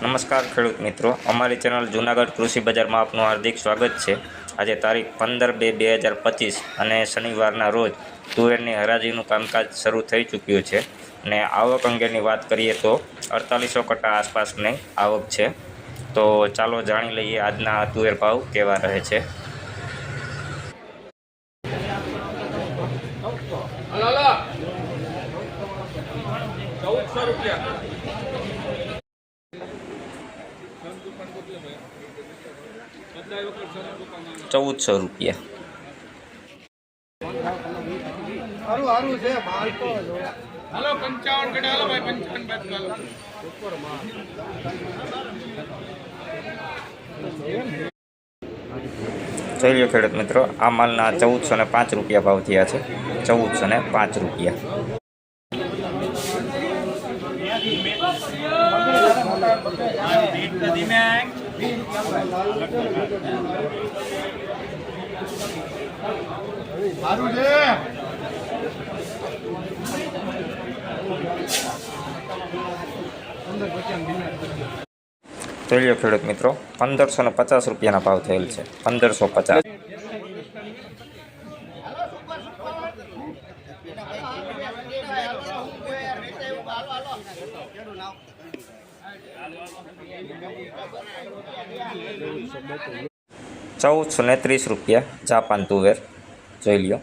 નમસ્કાર ખેડૂત મિત્રો, અમારી ચેનલ જૂનાગઢ કૃષિ બજારમાં આપનું હાર્દિક સ્વાગત છે। આજે તારીખ 15/2/2025 અને શનિવારના રોજ તુવેરની હરાજીનું કામકાજ શરૂ થઈ ચૂક્યું છે અને આવક અંગેની વાત કરીએ તો 4800 કટ્ટા આસપાસની આવક છે। તો ચાલો જાણી લઈએ આજના તુવેર ભાવ કેવા રહે છે। ₹1400। જોઈ લો ખેડૂત મિત્રો, આ માલના ₹1405 ભાવ થયા છે। ₹1405। જોઈ લો ખેડૂત મિત્રો, ₹1550 ભાવ થયેલ છે। 1550। ₹1430 જાપાન તુવેર જોઈ લ્યો।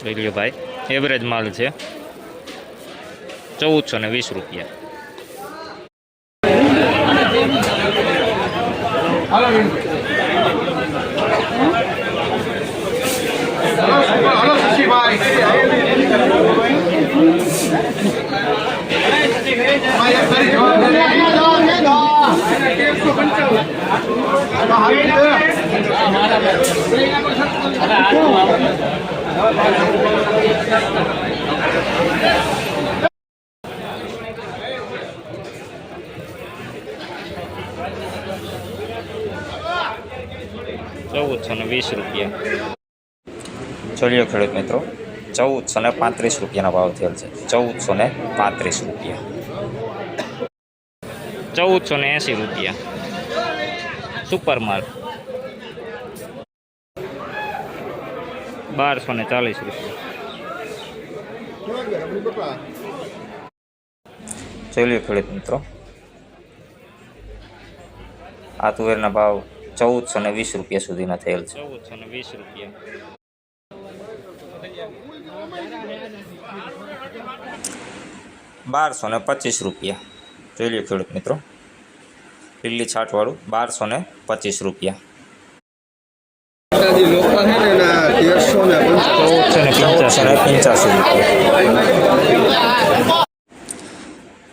જોઈ લ્યો ભાઈ, એવરેજ માલ છે। ₹1420। ₹1420। જોઈ ખેડૂત મિત્રો, ₹1435 ભાવ થયેલ છે। ₹1435। ₹1480 સુપર માલ। ₹1240। જોઈ લો ખેડૂત મિત્રો, આ તુવેરના ભાવ ₹1420 સુધીના થયેલ છે। ₹1420। ₹1225। જોઈ લો ખેડૂત મિત્રો, લીલી છાંટવાળું ₹1225।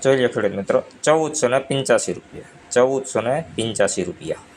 જોઈ લો ખેડૂત મિત્રો, ₹1485। ₹1485।